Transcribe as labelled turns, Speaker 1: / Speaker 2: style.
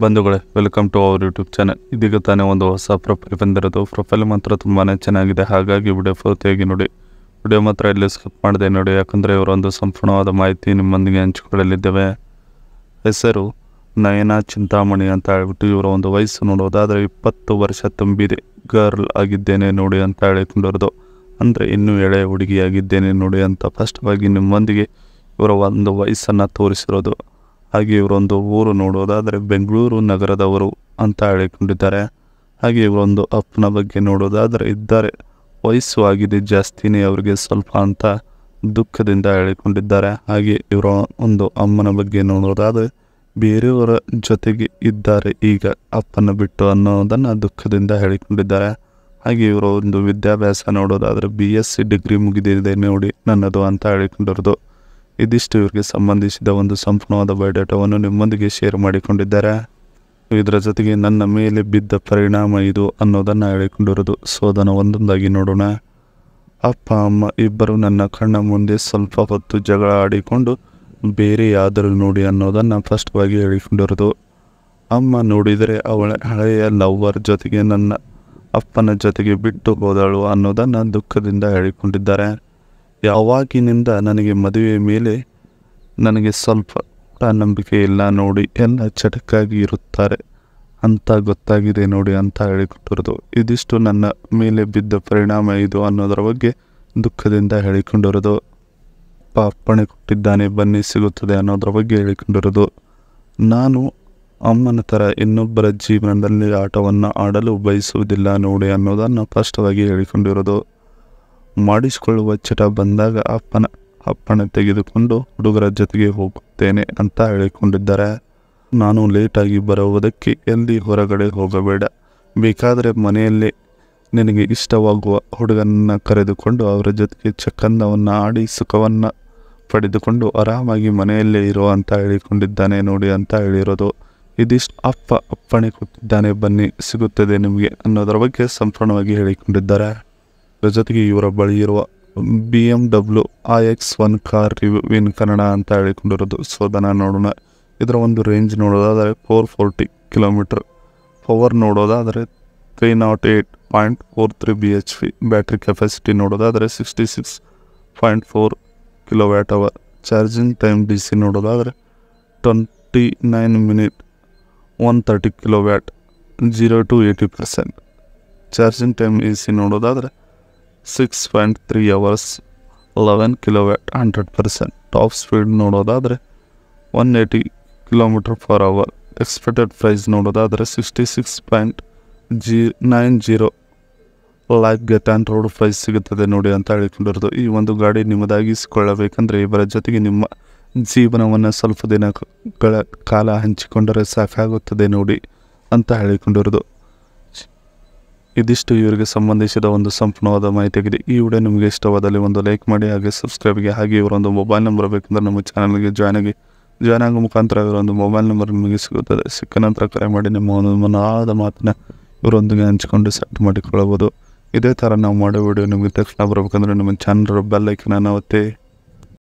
Speaker 1: ಬಂಧುಗಳೇ, welcome to our YouTube channel. ಇದೀಗ ತಾನೇ ಒಂದು ಹೊಸ ಪ್ರೊಫೈಲ್ ಬಂದಿರೋದು. ಪ್ರೊಫೈಲ್ ಮಾತ್ರ ತುಂಬಾ ಚೆನ್ನಾಗಿದೆ, ಹಾಗಾಗಿ ವಿಡಿಯೋ ಪೂರ್ತಿಯಾಗಿ ನೋಡಿ. ವಿಡಿಯೋ ಮಾತ್ರ ಇಲ್ಲಿ ಸ್ಕಿಪ್ ಮಾಡಿದೆ ನೋಡಿ, ಯಾಕಂದರೆ ಇವರೊಂದು ಸಂಪೂರ್ಣವಾದ ಮಾಹಿತಿ ನಿಮ್ಮೊಂದಿಗೆ ಹಂಚಿಕೊಳ್ಳಲಿದ್ದೇವೆ. ಹೆಸರು ನಯನ ಚಿಂತಾಮಣಿ ಅಂತ ಹೇಳ್ಬಿಟ್ಟು, ಇವರ ಒಂದು ವಯಸ್ಸು ನೋಡೋದಾದರೆ 20 ವರ್ಷ ತುಂಬಿದೆ. ಗರ್ಲ್ ಆಗಿದ್ದೇನೆ ನೋಡಿ ಅಂತ ಹೇಳಿಕೊಂಡಿರೋದು, ಅಂದರೆ ಇನ್ನೂ ಎಳೆ ಹುಡುಗಿಯಾಗಿದ್ದೇನೆ ನೋಡಿ ಅಂತ ಸ್ಪಷ್ಟವಾಗಿ ನಿಮ್ಮೊಂದಿಗೆ ಇವರ ಒಂದು ವಯಸ್ಸನ್ನು ತೋರಿಸಿರೋದು. ಹಾಗೆ ಇವರೊಂದು ಊರು ನೋಡೋದಾದರೆ ಬೆಂಗಳೂರು ನಗರದವರು ಅಂತ ಹೇಳಿಕೊಂಡಿದ್ದಾರೆ. ಹಾಗೆ ಇವರೊಂದು ಅಪ್ಪನ ಬಗ್ಗೆ ನೋಡೋದಾದರೆ ಇದ್ದಾರೆ, ವಯಸ್ಸು ಆಗಿದೆ ಜಾಸ್ತಿನೇ ಅವರಿಗೆ ಸ್ವಲ್ಪ ಅಂತ ದುಃಖದಿಂದ ಹೇಳಿಕೊಂಡಿದ್ದಾರೆ. ಹಾಗೆ ಇವರ ಒಂದು ಅಮ್ಮನ ಬಗ್ಗೆ ನೋಡೋದಾದರೆ ಬೇರೆಯವರ ಜೊತೆಗೆ ಇದ್ದಾರೆ ಈಗ ಅಪ್ಪನ ಬಿಟ್ಟು ಅನ್ನೋದನ್ನು ದುಃಖದಿಂದ ಹೇಳಿಕೊಂಡಿದ್ದಾರೆ. ಹಾಗೆ ಇವರ ಒಂದು ವಿದ್ಯಾಭ್ಯಾಸ ನೋಡೋದಾದರೆ BSc ಡಿಗ್ರಿ ಮುಗಿದಿದೆ ನೋಡಿ ನನ್ನದು ಅಂತ ಹೇಳಿಕೊಂಡಿರೋದು. ಇದಿಷ್ಟು ಇವರಿಗೆ ಸಂಬಂಧಿಸಿದ ಒಂದು ಸಂಪೂರ್ಣವಾದ ಬಯೋಡಾಟಾವನ್ನು ನಿಮ್ಮೊಂದಿಗೆ ಶೇರ್ ಮಾಡಿಕೊಂಡಿದ್ದಾರೆ. ಇದರ ಜೊತೆಗೆ ನನ್ನ ಮೇಲೆ ಬಿದ್ದ ಪರಿಣಾಮ ಇದು ಅನ್ನೋದನ್ನು ಹೇಳಿಕೊಂಡಿರೋದು. ಸೊ ಅದನ್ನು ಒಂದೊಂದಾಗಿ ನೋಡೋಣ. ಅಪ್ಪ ಅಮ್ಮ ಇಬ್ಬರು ನನ್ನ ಕಣ್ಣ ಮುಂದೆ ಸ್ವಲ್ಪ ಹೊತ್ತು ಜಗಳ ಆಡಿಕೊಂಡು ಬೇರೆ ಯಾದರೂ ನೋಡಿ ಅನ್ನೋದನ್ನು ಸ್ಪಷ್ಟವಾಗಿ ಹೇಳಿಕೊಂಡಿರೋದು. ಅಮ್ಮ ನೋಡಿದರೆ ಅವಳ ಹಳೆಯ ಲವ್ವರ್ ಜೊತೆಗೆ ನನ್ನ ಅಪ್ಪನ ಜೊತೆಗೆ ಬಿಟ್ಟು ಹೋದಳು ಅನ್ನೋದನ್ನು ದುಃಖದಿಂದ ಹೇಳಿಕೊಂಡಿದ್ದಾರೆ. ಯಾವಾಗಿನಿಂದ ನನಗೆ ಮದುವೆ ಮೇಲೆ ನನಗೆ ಸ್ವಲ್ಪ ನಂಬಿಕೆ ಇಲ್ಲ ನೋಡಿ, ಎಲ್ಲ ಚಟಕ್ಕಾಗಿ ಇರುತ್ತಾರೆ ಅಂತ ಗೊತ್ತಾಗಿದೆ ನೋಡಿ ಅಂತ ಹೇಳಿಕೊಟ್ಟಿರೋದು. ಇದಿಷ್ಟು ನನ್ನ ಮೇಲೆ ಬಿದ್ದ ಪರಿಣಾಮ ಇದು ಅನ್ನೋದರ ಬಗ್ಗೆ ದುಃಖದಿಂದ ಹೇಳಿಕೊಂಡಿರೋದು. ಅಪ್ಪಣೆ ಕೊಟ್ಟಿದ್ದಾನೆ ಬನ್ನಿ ಸಿಗುತ್ತದೆ ಅನ್ನೋದ್ರ ಬಗ್ಗೆ ಹೇಳಿಕೊಂಡಿರೋದು. ನಾನು ಅಮ್ಮನ ಥರ ಇನ್ನೊಬ್ಬರ ಜೀವನದಲ್ಲಿ ಆಟವನ್ನು ಆಡಲು ಬಯಸುವುದಿಲ್ಲ ನೋಡಿ ಅನ್ನೋದನ್ನು ಸ್ಪಷ್ಟವಾಗಿ ಹೇಳಿಕೊಂಡಿರೋದು. ಮಾಡಿಸಿಕೊಳ್ಳುವ ಚಟ ಬಂದಾಗ ಅಪ್ಪಣೆ ತೆಗೆದುಕೊಂಡು ಹುಡುಗರ ಜೊತೆಗೆ ಹೋಗುತ್ತೇನೆ ಅಂತ ಹೇಳಿಕೊಂಡಿದ್ದಾರೆ. ನಾನು ಲೇಟಾಗಿ ಬರುವುದಕ್ಕೆ ಎಲ್ಲಿ ಹೊರಗಡೆ ಹೋಗಬೇಡ, ಬೇಕಾದರೆ ಮನೆಯಲ್ಲೇ ನಿನಗೆ ಇಷ್ಟವಾಗುವ ಹುಡುಗನನ್ನು ಕರೆದುಕೊಂಡು ಅವರ ಜೊತೆಗೆ ಚಕ್ಕಂದವನ್ನು ಆಡಿ ಸುಖವನ್ನು ಪಡೆದುಕೊಂಡು ಆರಾಮಾಗಿ ಮನೆಯಲ್ಲೇ ಇರೋ ಅಂತ ಹೇಳಿಕೊಂಡಿದ್ದಾನೆ ನೋಡಿ ಅಂತ ಹೇಳಿರೋದು. ಇದಿಷ್ಟು ಅಪ್ಪಣೆ ಕೊಟ್ಟಿದ್ದಾನೆ ಬನ್ನಿ ಸಿಗುತ್ತದೆ ನಿಮಗೆ ಅನ್ನೋದರ ಬಗ್ಗೆ ಸಂಪೂರ್ಣವಾಗಿ ಹೇಳಿಕೊಂಡಿದ್ದಾರೆ. ಇದರ ಜೊತೆಗೆ ಇವರ ಬಳಿ ಇರುವ BMW iX1 ಕಾರ್ ರಿವ್ಯೂ ಇನ್ ಕನ್ನಡ ಅಂತ ಹೇಳಿಕೊಂಡಿರೋದು. ಸೊ ಅದನ್ನು ನೋಡೋಣ. ಇದರ ಒಂದು ರೇಂಜ್ ನೋಡೋದಾದರೆ 440 ಕಿಲೋಮೀಟರ್, ಪವರ್ ನೋಡೋದಾದರೆ 308.43 bhp, ಬ್ಯಾಟ್ರಿ ಕೆಪಾಸಿಟಿ ನೋಡೋದಾದರೆ 66.4 kWh, ಚಾರ್ಜಿಂಗ್ ಟೈಮ್ DC ನೋಡೋದಾದರೆ 29 minute 130 kW, 0 to 80%. Charging time AC ನೋಡೋದಾದರೆ 6.3 hours, 11 kW, 100%. ಟಾಪ್ ಸ್ಪೀಡ್ ನೋಡೋದಾದರೆ 180 km/h. ಎಕ್ಸ್ಪೆಕ್ಟೆಡ್ ಪ್ರೈಸ್ ನೋಡೋದಾದರೆ 66.90 lakh get on road price ಸಿಗುತ್ತದೆ ನೋಡಿ ಅಂತ ಹೇಳಿಕೊಂಡಿರೋದು. ಈ ಒಂದು ಗಾಡಿ ನಿಮ್ಮದಾಗಿಸಿಕೊಳ್ಳಬೇಕಂದ್ರೆ ಇವರ ಜೊತೆಗೆ ನಿಮ್ಮ ಜೀವನವನ್ನು ಸ್ವಲ್ಪ ದಿನಗಳ ಕಾಲ ಹಂಚಿಕೊಂಡರೆ ಸಾಕಾಗುತ್ತದೆ ನೋಡಿ ಅಂತ ಹೇಳಿಕೊಂಡಿರೋದು. ಇದಿಷ್ಟು ಇವರಿಗೆ ಸಂಬಂಧಿಸಿದ ಒಂದು ಸಂಪೂರ್ಣವಾದ ಮಾಹಿತಿಯಾಗಿದೆ. ಈ ವಿಡಿಯೋ ನಿಮಗೆ ಇಷ್ಟವಾದಲ್ಲಿ ಒಂದು ಲೈಕ್ ಮಾಡಿ, ಹಾಗೆ ಸಬ್ಸ್ಕ್ರೈಬ್ಗೆ. ಹಾಗೆ ಇವರೊಂದು ಮೊಬೈಲ್ ನಂಬರ್ ಬೇಕಂದ್ರೆ ನಮ್ಮ ಚಾನಲ್ಗೆ ಜಾಯ್ನ್ ಆಗೋ ಮುಖಾಂತರ ಇವರೊಂದು ಮೊಬೈಲ್ ನಂಬರ್ ನಿಮಗೆ ಸಿಗುತ್ತದೆ. ಸಿಕ್ಕ ನಂತರ ಕರೆ ಮಾಡಿ ನಿಮ್ಮ ಒಂದು ಮನದ ಮಾತನ್ನ ಇವರೊಂದಿಗೆ ಹಂಚಿಕೊಂಡು ಸೆಟ್ ಮಾಡಿಕೊಳ್ಳಬಹುದು. ಇದೇ ಥರ ನಾವು ಮಾಡೋ ವಿಡಿಯೋ ನಿಮಗೆ ತಕ್ಷಣ ಬರಬೇಕಂದ್ರೆ ನಮ್ಮ ಚಾನಲ್ ಬೆಲ್ ಐಕನನ್ನು ಒತ್ತಿ.